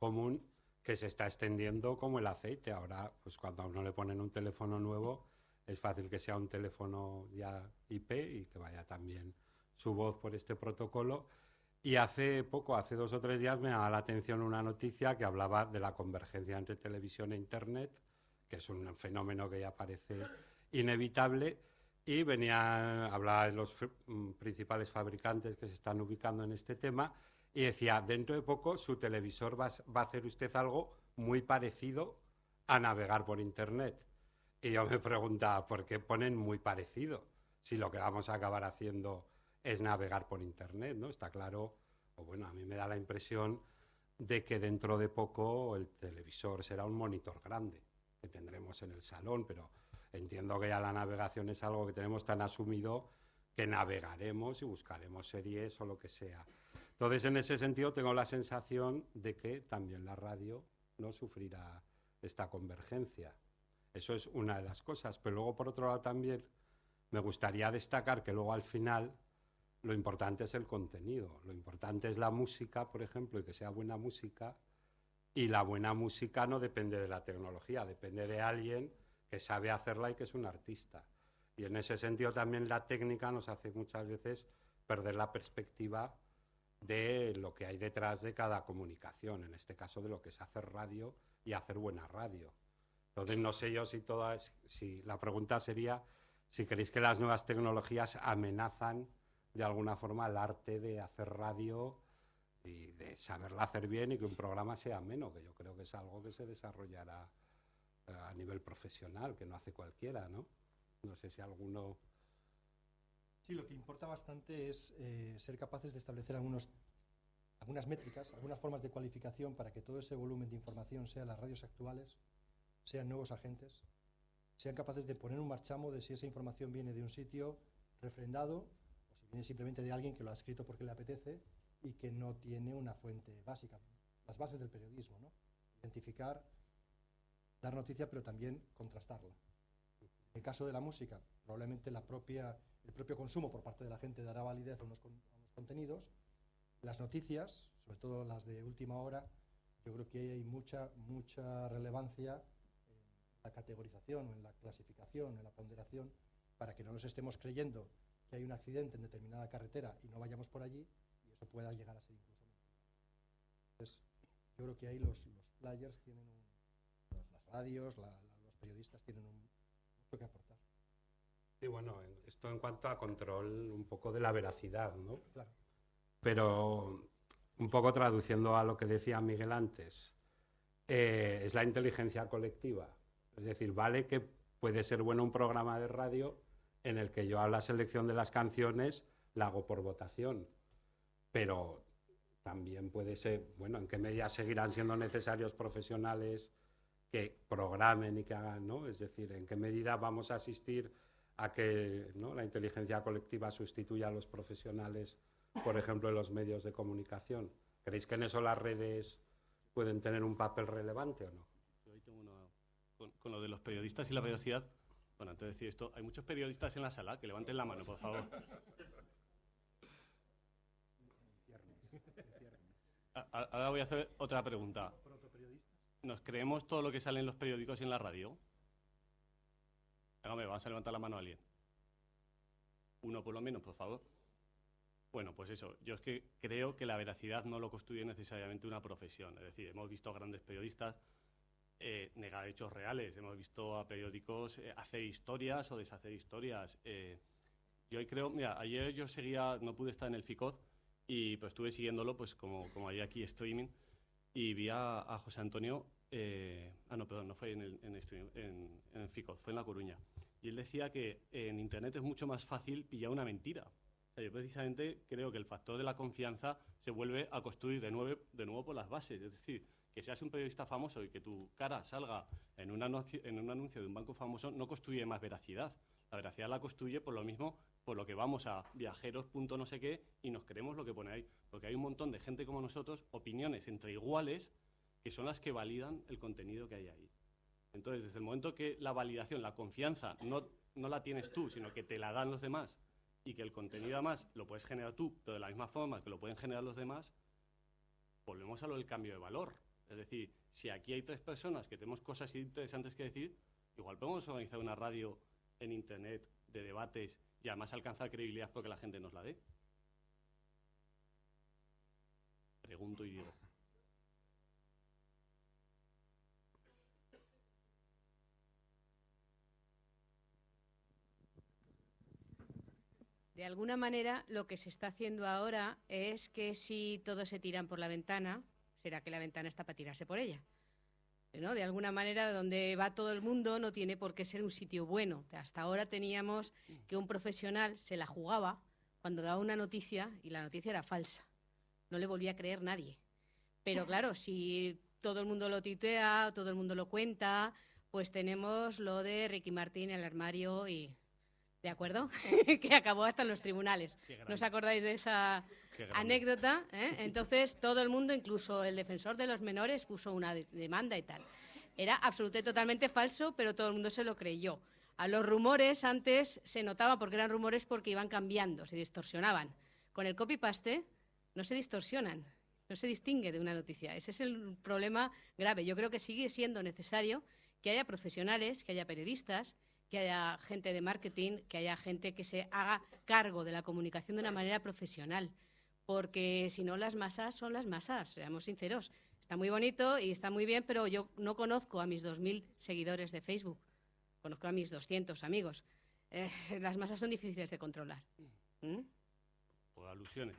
común que se está extendiendo como el aceite. Ahora, pues cuando a uno le ponen un teléfono nuevo, es fácil que sea un teléfono ya IP y que vaya también su voz por este protocolo. Y hace poco, hace 2 o 3 días, me llamaba la atención una noticia que hablaba de la convergencia entre televisión e Internet, que es un fenómeno que ya parece inevitable, y hablaba de los principales fabricantes que se están ubicando en este tema, y decía, dentro de poco su televisor va a hacer usted algo muy parecido a navegar por Internet. Y yo me preguntaba, ¿por qué ponen muy parecido? Si lo que vamos a acabar haciendo es navegar por Internet, ¿no? Está claro, o bueno, a mí me da la impresión de que dentro de poco el televisor será un monitor grande que tendremos en el salón, pero entiendo que ya la navegación es algo que tenemos tan asumido que navegaremos y buscaremos series o lo que sea. Entonces, en ese sentido, tengo la sensación de que también la radio no sufrirá esta convergencia. Eso es una de las cosas. Pero luego, por otro lado, también me gustaría destacar que luego al final lo importante es el contenido. Lo importante es la música, por ejemplo, y que sea buena música. Y la buena música no depende de la tecnología, depende de alguien que sabe hacerla y que es un artista. Y en ese sentido también la técnica nos hace muchas veces perder la perspectiva de lo que hay detrás de cada comunicación, en este caso de lo que es hacer radio y hacer buena radio. Entonces no sé yo si la pregunta sería si creéis que las nuevas tecnologías amenazan de alguna forma el arte de hacer radio y de saberla hacer bien y que un programa sea ameno, que yo creo que es algo que se desarrollará a nivel profesional, que no hace cualquiera, ¿no? No sé si alguno... Sí, lo que importa bastante es ser capaces de establecer algunas métricas, algunas formas de cualificación para que todo ese volumen de información, sean las radios actuales, sean nuevos agentes, sean capaces de poner un marchamo de si esa información viene de un sitio refrendado o si viene simplemente de alguien que lo ha escrito porque le apetece y que no tiene una fuente básica. Las bases del periodismo, ¿no? Identificar, dar noticia, pero también contrastarla. En el caso de la música, probablemente el propio consumo por parte de la gente dará validez a unos contenidos. Las noticias, sobre todo las de última hora, yo creo que hay mucha relevancia en la categorización, en la clasificación, en la ponderación, para que no nos estemos creyendo que hay un accidente en determinada carretera y no vayamos por allí y eso pueda llegar a ser incluso mentira. Entonces, yo creo que ahí los players tienen las radios, los periodistas tienen mucho que aportar. Sí, bueno, esto en cuanto a control un poco de la veracidad, ¿no? Claro. Pero un poco traduciendo a lo que decía Miguel antes, es la inteligencia colectiva. Es decir, vale que puede ser bueno un programa de radio en el que yo a la selección de las canciones la hago por votación, pero también puede ser, bueno, en qué medida seguirán siendo necesarios profesionales que programen y que hagan, ¿no? Es decir, en qué medida vamos a asistir a que, ¿no?, la inteligencia colectiva sustituya a los profesionales, por ejemplo, en los medios de comunicación. ¿Creéis que en eso las redes pueden tener un papel relevante o no? Yo ahí tengo con lo de los periodistas y la velocidad. Bueno, antes de decir esto, hay muchos periodistas en la sala, que levanten la mano, por favor. Ahora voy a hacer otra pregunta. ¿Nos creemos todo lo que sale en los periódicos y en la radio? Venga, vamos a levantar la mano a alguien. Uno por lo menos, por favor. Bueno, pues eso. Yo es que creo que la veracidad no lo construye necesariamente una profesión. Es decir, hemos visto a grandes periodistas negar hechos reales. Hemos visto a periódicos hacer historias o deshacer historias. Yo creo, mira, ayer yo seguía, no pude estar en el FICOD, pero estuve siguiéndolo, pues como hay aquí streaming, y vi a José Antonio, no, perdón, no fue en el FICOD, fue en La Coruña. Y él decía que en Internet es mucho más fácil pillar una mentira. O sea, yo precisamente creo que el factor de la confianza se vuelve a construir de nuevo por las bases. Es decir, que seas un periodista famoso y que tu cara salga en un anuncio de un banco famoso no construye más veracidad. La veracidad la construye por lo mismo, por lo que vamos a viajeros, punto no sé qué, y nos creemos lo que pone ahí. Porque hay un montón de gente como nosotros, opiniones entre iguales, que son las que validan el contenido que hay ahí. Entonces, desde el momento que la validación, la confianza, no la tienes tú, sino que te la dan los demás, y que el contenido además lo puedes generar tú, pero de la misma forma que lo pueden generar los demás, volvemos a lo del cambio de valor. Es decir, si aquí hay 3 personas que tenemos cosas interesantes que decir, igual podemos organizar una radio en Internet de debates y además alcanzar credibilidad porque la gente nos la dé. Pregunto y digo. De alguna manera, lo que se está haciendo ahora es que si todos se tiran por la ventana, será que la ventana está para tirarse por ella, ¿no? De alguna manera, donde va todo el mundo no tiene por qué ser un sitio bueno. Hasta ahora teníamos que un profesional se la jugaba cuando daba una noticia y la noticia era falsa. No le volvía a creer nadie. Pero claro, si todo el mundo lo tuitea, todo el mundo lo cuenta, pues tenemos lo de Ricky Martín en el armario y... ¿De acuerdo? Que acabó hasta en los tribunales. ¿No os acordáis de esa anécdota? Entonces, todo el mundo, incluso el defensor de los menores, puso una demanda y tal. Era absolutamente y totalmente falso, pero todo el mundo se lo creyó. A los rumores antes se notaba porque eran rumores porque iban cambiando, se distorsionaban. Con el copy-paste no se distorsionan, no se distingue de una noticia. Ese es el problema grave. Yo creo que sigue siendo necesario que haya profesionales, que haya periodistas, que haya gente de marketing, que haya gente que se haga cargo de la comunicación de una manera profesional, porque si no las masas son las masas, seamos sinceros. Está muy bonito y está muy bien, pero yo no conozco a mis 2.000 seguidores de Facebook, conozco a mis 200 amigos. Las masas son difíciles de controlar. Por alusiones.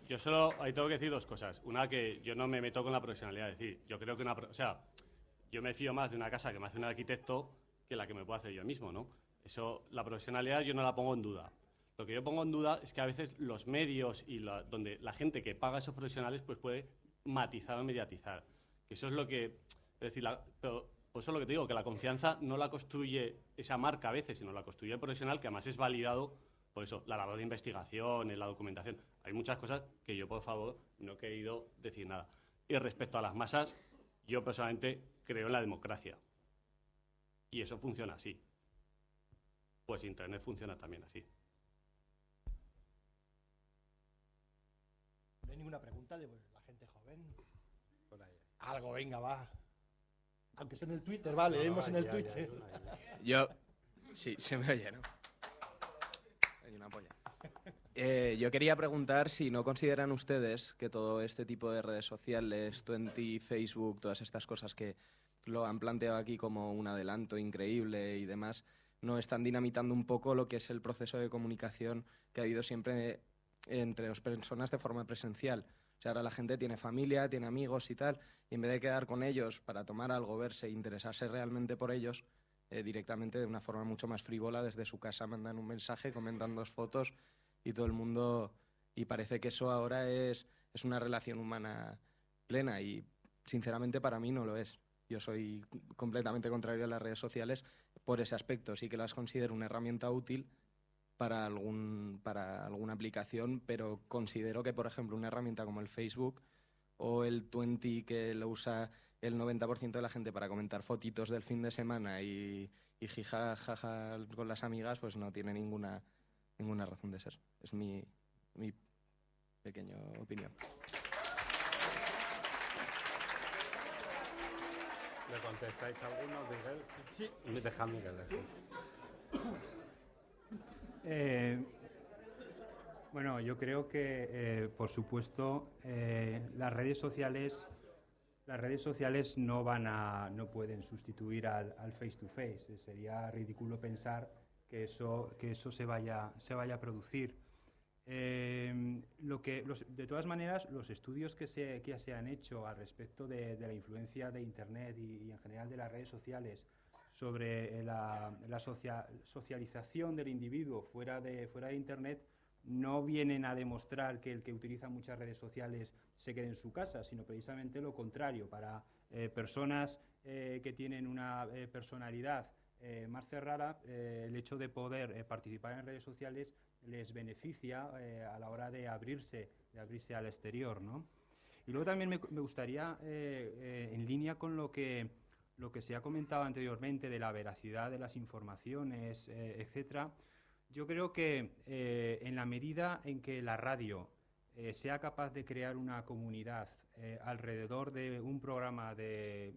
Yo solo ahí tengo que decir 2 cosas. Una, que yo no me meto con la profesionalidad. Es decir, yo creo que yo me fío más de una casa que me hace un arquitecto que la que me puedo hacer yo mismo, ¿no? Eso, la profesionalidad yo no la pongo en duda. Lo que yo pongo en duda es que a veces los medios y donde la gente que paga a esos profesionales pues puede matizar o mediatizar. Que eso es lo que... Es decir, pero por eso es lo que te digo, que la confianza no la construye esa marca a veces, sino la construye el profesional, que además es validado por eso, la labor de investigación, la documentación. Hay muchas cosas que yo, por favor, no he querido decir nada. Y respecto a las masas, yo personalmente creo en la democracia. Y eso funciona así. Pues Internet funciona también así. ¿No hay ninguna pregunta de la gente joven? Por ahí. Algo, venga, va. Aunque sea en el Twitter, vale, leemos en el Twitter. Yo... Sí, se me oye, ¿no? Hay una polla. Yo quería preguntar si no consideran ustedes que todo este tipo de redes sociales, Twenty, Facebook, todas estas cosas que lo han planteado aquí como un adelanto increíble y demás, no están dinamitando un poco lo que es el proceso de comunicación que ha habido siempre entre las personas de forma presencial. O sea, ahora la gente tiene familia, tiene amigos y tal, y en vez de quedar con ellos para tomar algo, verse e interesarse realmente por ellos, directamente de una forma mucho más frívola, desde su casa mandan un mensaje, comentan 2 fotos y todo el mundo... Y parece que eso ahora es una relación humana plena y, sinceramente, para mí no lo es. Yo soy completamente contrario a las redes sociales por ese aspecto. Sí que las considero una herramienta útil para alguna aplicación, pero considero que, por ejemplo, una herramienta como el Facebook o el Twenty, que lo usa el 90% de la gente para comentar fotitos del fin de semana y jija, jaja con las amigas, pues no tiene ninguna razón de ser. Es mi pequeña opinión. ¿Le contestáis a alguno, Miguel? Sí. Deja a Miguel decir. Bueno, yo creo que, por supuesto, las redes sociales no pueden sustituir al face-to-face. Sería ridículo pensar que eso se vaya a producir. De todas maneras, los estudios que se han hecho al respecto de la influencia de Internet y en general de las redes sociales sobre la socialización del individuo fuera de Internet no vienen a demostrar que el que utiliza muchas redes sociales se quede en su casa, sino precisamente lo contrario. Para personas que tienen una personalidad más cerrada, el hecho de poder participar en redes sociales les beneficia a la hora de abrirse al exterior, ¿no? Y luego también me gustaría, en línea con lo que se ha comentado anteriormente de la veracidad de las informaciones, etcétera, Yo creo que en la medida en que la radio sea capaz de crear una comunidad alrededor de un programa de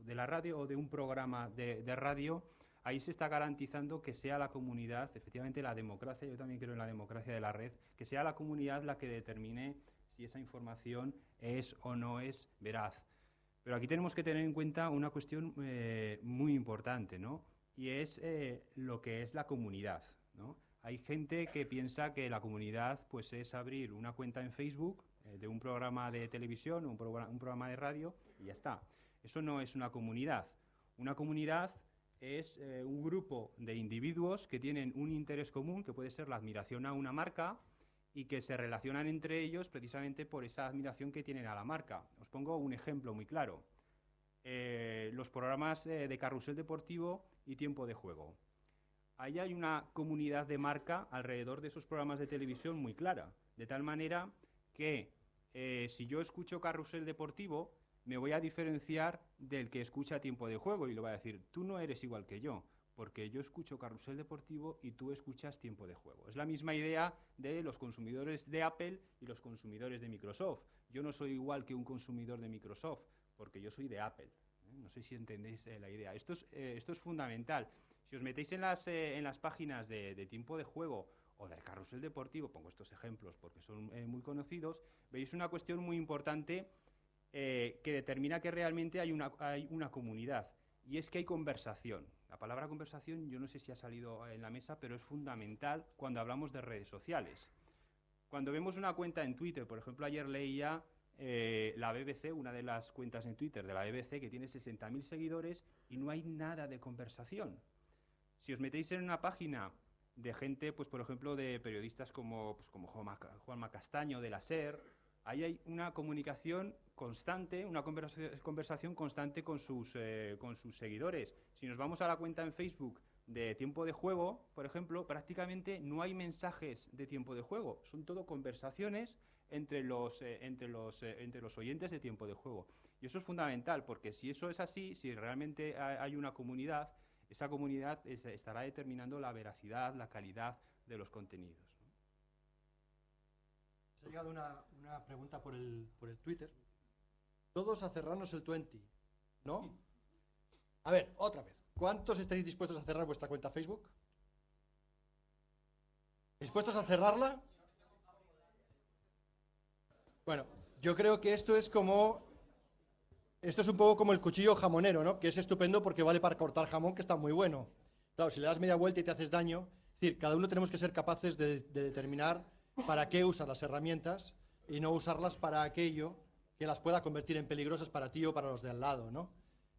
la radio o de un programa de radio, ahí se está garantizando que sea la comunidad, efectivamente la democracia, yo también creo en la democracia de la red, que sea la comunidad la que determine si esa información es o no es veraz. Pero aquí tenemos que tener en cuenta una cuestión muy importante, ¿no? Y es lo que es la comunidad, ¿no? Hay gente que piensa que la comunidad pues, es abrir una cuenta en Facebook de un programa de televisión o un programa de radio y ya está. Eso no es una comunidad. Una comunidad es un grupo de individuos que tienen un interés común, que puede ser la admiración a una marca, y que se relacionan entre ellos precisamente por esa admiración que tienen a la marca. Os pongo un ejemplo muy claro. Los programas de carrusel deportivo y tiempo de juego. Ahí hay una comunidad de marca alrededor de esos programas de televisión muy clara, de tal manera que si yo escucho carrusel deportivo, me voy a diferenciar del que escucha tiempo de juego y le voy a decir, tú no eres igual que yo, porque yo escucho carrusel deportivo y tú escuchas tiempo de juego. Es la misma idea de los consumidores de Apple y los consumidores de Microsoft. Yo no soy igual que un consumidor de Microsoft, porque yo soy de Apple. No sé si entendéis la idea. Esto es fundamental. Si os metéis en las páginas de tiempo de juego o del carrusel deportivo, pongo estos ejemplos porque son muy conocidos, veis una cuestión muy importante que determina que realmente hay una comunidad, y es que hay conversación. La palabra conversación yo no sé si ha salido en la mesa, pero es fundamental cuando hablamos de redes sociales. Cuando vemos una cuenta en Twitter, por ejemplo, ayer leía la BBC, una de las cuentas en Twitter de la BBC, que tiene 60.000 seguidores y no hay nada de conversación. Si os metéis en una página de gente, pues por ejemplo, de periodistas como Juanma Castaño, de la SER, ahí hay una comunicación constante, una conversación constante con sus seguidores. Si nos vamos a la cuenta en Facebook de tiempo de juego, por ejemplo, prácticamente no hay mensajes de tiempo de juego, son todo conversaciones entre los oyentes de tiempo de juego. Y eso es fundamental, porque si eso es así, si realmente hay una comunidad, esa comunidad estará determinando la veracidad, la calidad de los contenidos, ¿no? Se ha llegado una pregunta por el Twitter. Todos a cerrarnos el 20, ¿no? A ver, otra vez. ¿Cuántos estaréis dispuestos a cerrar vuestra cuenta Facebook? ¿Dispuestos a cerrarla? Bueno, yo creo que esto es un poco como el cuchillo jamonero, ¿no? Que es estupendo porque vale para cortar jamón, que está muy bueno. Claro, si le das media vuelta y te haces daño, es decir, cada uno tenemos que ser capaces de determinar para qué usar las herramientas y no usarlas para aquello que las pueda convertir en peligrosas para ti o para los de al lado, ¿no?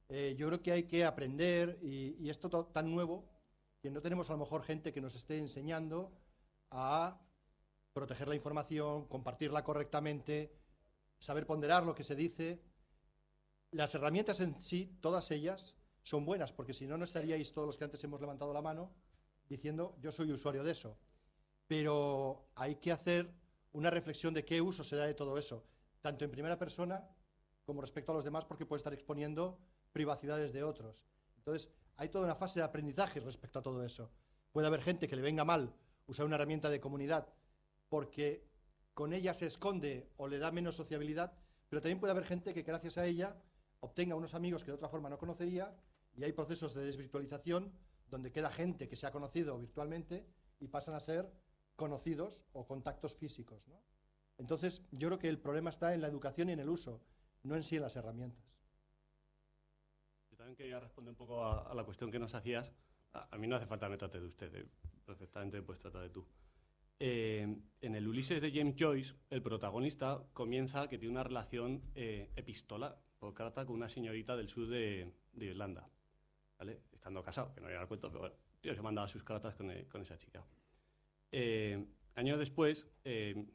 Yo creo que hay que aprender, y esto tan nuevo, que no tenemos a lo mejor gente que nos esté enseñando a proteger la información, compartirla correctamente, saber ponderar lo que se dice. Las herramientas en sí, todas ellas, son buenas, porque si no, no estaríais todos los que antes hemos levantado la mano diciendo yo soy usuario de eso. Pero hay que hacer una reflexión de qué uso se da de todo eso, tanto en primera persona como respecto a los demás, porque puede estar exponiendo privacidades de otros. Entonces, hay toda una fase de aprendizaje respecto a todo eso. Puede haber gente que le venga mal usar una herramienta de comunidad porque con ella se esconde o le da menos sociabilidad, pero también puede haber gente que gracias a ella obtenga unos amigos que de otra forma no conocería, y hay procesos de desvirtualización donde queda gente que se ha conocido virtualmente y pasan a ser conocidos o contactos físicos, ¿no? Entonces, yo creo que el problema está en la educación y en el uso, no en sí en las herramientas. Yo también quería responder un poco a la cuestión que nos hacías. A mí no hace falta que me trate de usted, perfectamente puedes tratar de tú. En el Ulises de James Joyce, el protagonista comienza que tiene una relación epistolar por carta con una señorita del sur de Irlanda, ¿vale? Estando casado, que no viene al cuento, pero bueno, el tío se mandaba sus cartas con esa chica. Años después,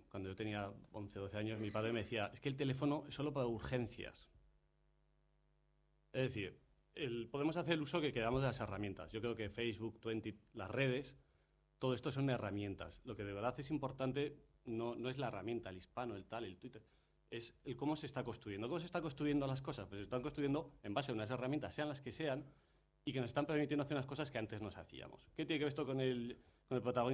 cuando yo tenía 11 o 12 años, mi padre me decía, es que el teléfono es solo para urgencias. Es decir, podemos hacer el uso que queramos de las herramientas. Yo creo que Facebook, Twenty, las redes, todo esto son herramientas. Lo que de verdad es importante no es la herramienta, el hispano, el tal, el Twitter, es el cómo se está construyendo. ¿Cómo se están construyendo las cosas? Pues se están construyendo en base a unas herramientas, sean las que sean, y que nos están permitiendo hacer unas cosas que antes no hacíamos. ¿Qué tiene que ver esto con el protagonista?